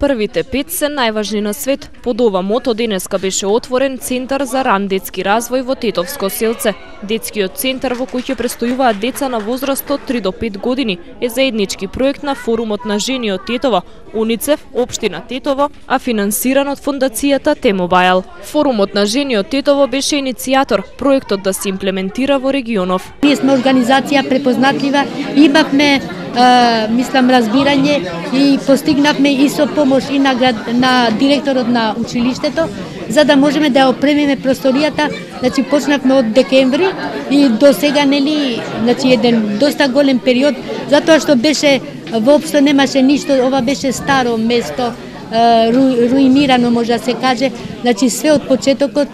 Првите 5 се најважни на свет. Под ова мото денеска беше отворен Центар за ран детски развој во Тетовско селце. Детскиот центар во кој ќе престојуваат деца на возраст од 3 до 5 години е заеднички проект на Форумот на жени од Тетово, УНИЦЕФ, Општина Тетово, а финансиран од фондацијата T-Mobile. Форумот на жени од Тетово беше иницијатор проектот да се имплементира во регионов. Ние сме организација препознатлива, имавме разбирање и постигнавме и со помош и на директорот на училиштето, за да можеме да опремиме просторијата. Значи почнавме од декември и до сега еден доста голем период, затоа што беше воопшто немаше ништо, ова беше старо место, руинирано може да се каже, значи све од почетокот,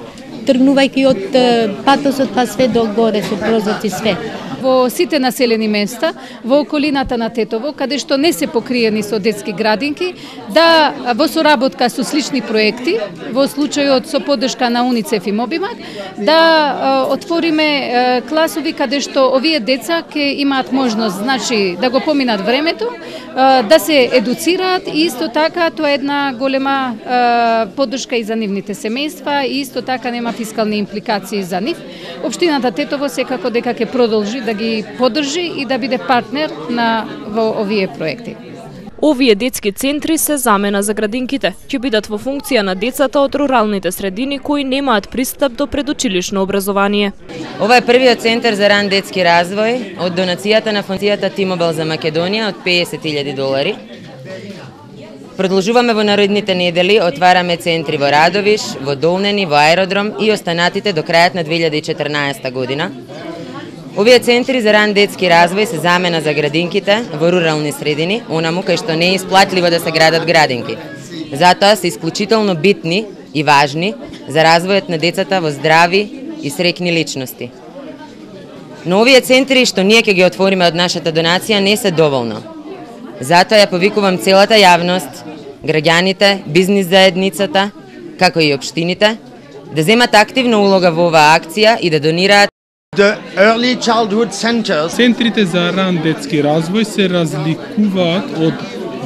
тргнувајќи од патосот па све до горе со прозорци све. Во сите населени места, во околината на Тетово, каде што не се покриени со детски градинки, да во соработка со слични проекти, во случајот со поддршка на УНИЦЕФ и Мобимак, да отвориме класови каде што овие деца ќе имаат можност, значи, да го поминат времето, да се едуцираат и исто така тоа е една голема поддршка и за нивните семејства и исто така нема фискални импликации за нив. Општината Тетово секако дека ќе продолжи да ги поддржи и да биде партнер во овие проекти. Овие детски центри се замена за градинките. Ќе бидат во функција на децата од руралните средини кои немаат пристап до предучилишно образование. Ова е првиот центар за ран детски развој од донацијата на фондацијата T-Mobile за Македонија од $50,000. Продолжуваме во наредните недели, отвараме центри во Радовиш, во Долнени, во Аеродром и останатите до крајот на 2014 година. Овие центри за ран детски развој се замена за градинките во рурални средини, онаму кај што не е исплатливо да се градат градинки. Затоа се исклучително битни и важни за развојот на децата во здрави и среќни личности. Но овие центри што ние ќе ги отвориме од нашата донација не се доволно. Затоа ја повикувам целата јавност, граѓаните, бизнис заедницата, како и општините, да земат активна улога во оваа акција и да донираат. Центрите за ран детски развој се разликуваат од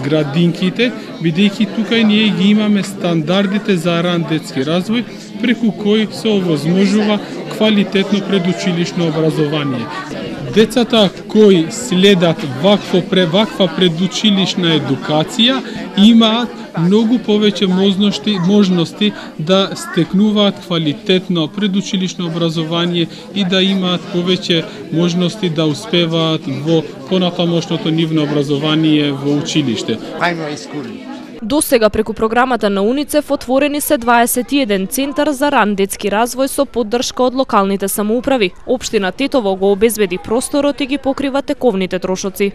градинките, бидејќи тука ние ги имаме стандардите за ран детски развој, преку кои се овозможува квалитетно предучилишно образование. Децата кои следат ваква предучилишна едукација имаат многу повеќе можности да стекнуваат квалитетно предучилишно образование и да имаат повеќе можности да успеваат во понатамошното нивно образование во училиште. До сега преку програмата на УНИЦЕФ отворени се 21 центар за ран детски развој со поддршка од локалните самоуправи. Општина Тетово го обезбеди просторот и ги покрива тековните трошоци.